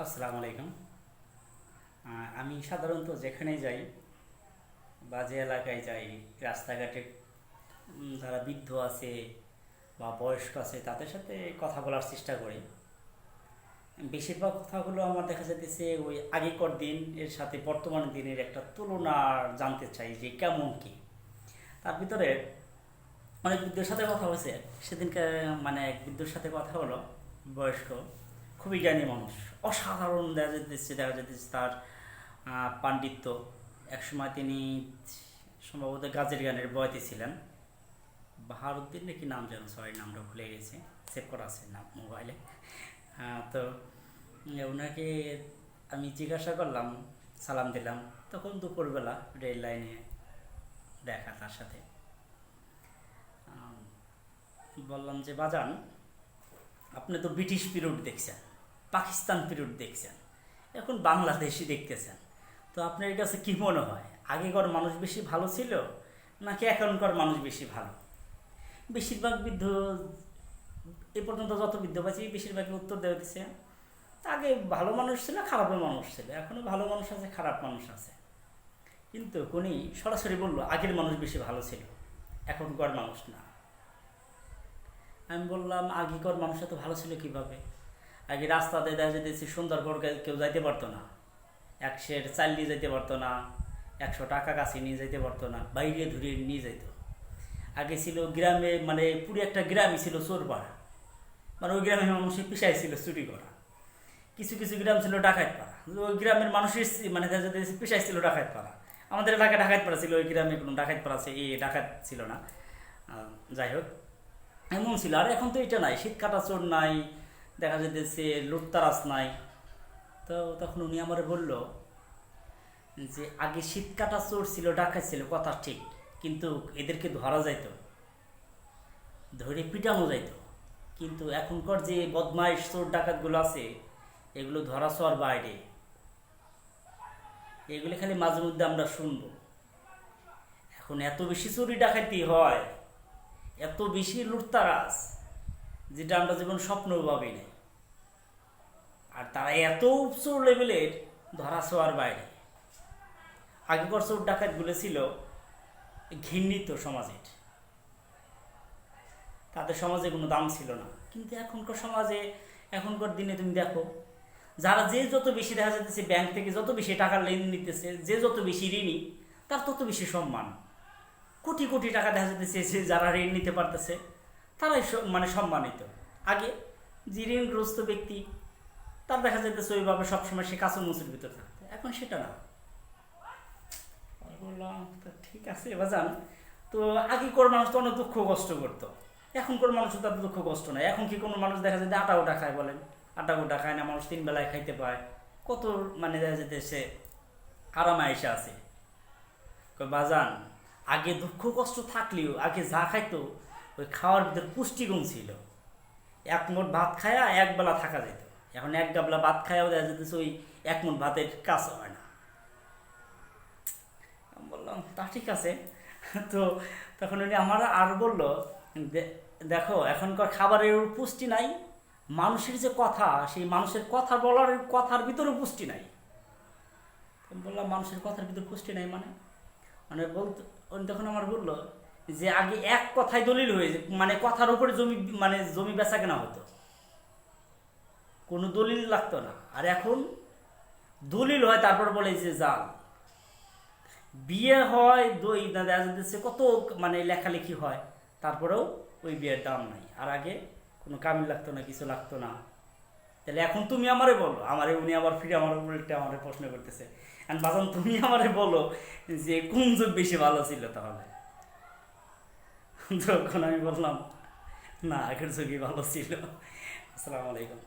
আসসালামু আলাইকুম। আমি সাধারণত যেখানেই যাই বা যে এলাকায় যাই, রাস্তাঘাটে যারা বৃদ্ধ আছে বা বয়স্ক আছে তাদের সাথে কথা বলার চেষ্টা করি। বেশিরভাগ কথাগুলো আমার দেখা যাইতেছে ওই আগেকার দিন এর সাথে বর্তমান দিনের একটা তুলনা জানতে চাই যে কেমন কি। তার ভিতরে অনেক বৃদ্ধের সাথে কথা হয়েছে সেদিনকে, মানে এক বৃদ্ধর সাথে কথা হলো, বয়স্ক, খুবই জ্ঞানী মানুষ, অসাধারণ দেখা যেতেছে তার পাণ্ডিত্য। একসময় তিনি সম্ভবত গাজের গানের বয়তে ছিলেন, বাহারুদ্দিন নাকি নাম যেন, সরি নামটা ভুলে গেছে, সেভ করা আছে না মোবাইলে। তো ওনাকে আমি জিজ্ঞাসা করলাম, সালাম দিলাম, তখন দুপুরবেলা রেল লাইনে দেখা তার সাথে। বললাম যে বাজান, আপনি তো ব্রিটিশ পিরিয়ড দেখছেন, পাকিস্তান পিরিয়ড দেখছেন, এখন বাংলাদেশি দেখতেছেন, তো আপনার কাছে কি মনে হয় আগেকার মানুষ বেশি ভালো ছিল নাকি এখনকার মানুষ বেশি ভালো? বেশিরভাগ বৃদ্ধ, এ পর্যন্ত যত বৃদ্ধ পাচ্ছি বেশিরভাগই উত্তর দেওয়া দিচ্ছে আগে ভালো মানুষ ছিল, খারাপও মানুষ ছিল, এখনও ভালো মানুষ আছে, খারাপ মানুষ আছে। কিন্তু উনি সরাসরি বললো আগের মানুষ বেশি ভালো ছিল, এখনকার মানুষ না। আমি বললাম আগেকার মানুষ এত ভালো ছিল কিভাবে? আগে রাস্তাতে দেখা যেতেছি সুন্দর করে কেউ যাইতে পারতো না, 100 চাল নিয়ে যেতে পারতো না, 100 টাকা কাছে নিয়ে যেতে পারতো না, বাইরে ধরে নিয়ে যেত। আগে ছিল গ্রামে, মানে পুরো একটা গ্রামই ছিল চোরপাড়া, মানে ওই গ্রামের মানুষের পেশায় ছিল চুরি করা। কিছু কিছু গ্রাম ছিল ডাকাত পাড়া, ওই গ্রামের মানুষের মানে দেখা যেতেছে পেশায় ছিল ডাকাত পাড়া। আমাদের এলাকায় ডাকাত পাড়া ছিল, ওই গ্রামে কোনো ডাকাত পাড়া আছে এই ডাকাত ছিল না। যাই হোক, এমন ছিল। আর এখন তো এটা নাই, শীত কাটা চোর নাই, দেখা যেতেছে লুটতারাস নাই। তো তখন উনি আমার বলল যে আগে শীত কাটা চোর ছিল, ডাকাত ছিল, কথা ঠিক, কিন্তু এদেরকে ধরা যাইত, ধরে পিটানো যাইত। কিন্তু এখনকার যে বদমাইশ চোর ডাকাতগুলো আছে, এগুলো ধরা ছোঁয়ার বাইরে। এগুলো খালি মাঝে মধ্যে আমরা শুনবো। এখন এত বেশি চুরি ডাকাতি হয়, এত বেশি লুটতারাস, যেটা আমরা যেমন স্বপ্নও ভাবি নাই। আর তারা এত উচ্চ লেভেলের, ধরা ছোঁয়ার বাইরে। আগেকার চোর ডাকাতগুলো ছিল ঘৃণিত সমাজের, তাদের সমাজে কোনো দাম ছিল না। কিন্তু এখনকার সমাজে, এখনকার দিনে তুমি দেখো, যারা যে যত বেশি দেখা যাচ্ছে ব্যাংক থেকে যত বেশি টাকা লেনদেন নিতেছে, যে যত বেশি ঋণী, তার তত বেশি সম্মান। কোটি কোটি টাকা দেখা যাচ্ছে যে যারা ঋণ নিতে পারতেছে তারাই মানে সম্মানিত। আগে যে ঋণগ্রস্ত ব্যক্তি, তার দেখা যাইতেছে ওইভাবে সবসময় সে কাছে মুচুর ভিতর থাকতো, এখন সেটা না। বললাম তো ঠিক আছে এবার যান। তো আগেকার মানুষ তো অনেক দুঃখ কষ্ট করতো, এখনকার মানুষ তো তার দুঃখ কষ্ট নাই। এখন কি কোনো মানুষ দেখা যায় আটা ওটা খায়? বলেন, আটা ওটা খায় না, মানুষ 3 বেলায় খাইতে পায়, কত মানে দেখা যেতেছে আরামে আইসা আছে। বাজান, আগে দুঃখ কষ্ট থাকলেও আগে যা খাইতো, ওই খাওয়ার ভিতর পুষ্টিগুণ ছিল। এক মুঠ ভাত খায়া 1 বেলা থাকা যেত, এখন 1 গাবলা ভাত খায়াও দেখা যেতেছে ওই 1 মুঠ ভাতের কাজ হয় না। আমি বললাম তা ঠিক আছে। তো তখন উনি আমার আর বলল, দেখো এখনকার খাবারের পুষ্টি নাই, মানুষের যে কথা, সেই মানুষের কথা বলার কথার ভিতরেও পুষ্টি নাই। আমি বললাম মানুষের কথার ভিতরে পুষ্টি নাই মানে? মানে বলতে, উনি তখন আমার বললো যে আগে এক কথায় দলিল হয়ে যেত, মানে কথার উপরে জমি, মানে জমি বেচা কেনা হতো, কোনো দলিল লাগতো না। আর এখন দলিল হয়, তারপর বলে যে জাল, বিয়ে হয়, দই দেখা যাচ্ছে কত, মানে লেখালেখি হয়, তারপরেও ওই বিয়ের দাম নাই। আর আগে কোনো কামিল লাগতো না, কিছু লাগতো না। তাহলে এখন তুমি আমারে বলো, আমারে উনি আবার ফিরে আমার উল্টে আমারে প্রশ্ন করতেছে, আর বাজান তুমি আমারে বলো যে কোন যুগ বেশি ভালো ছিল তাহলে? তখন আমি বললাম না, আগের যুগই ভালো ছিল। আসসালামু আলাইকুম।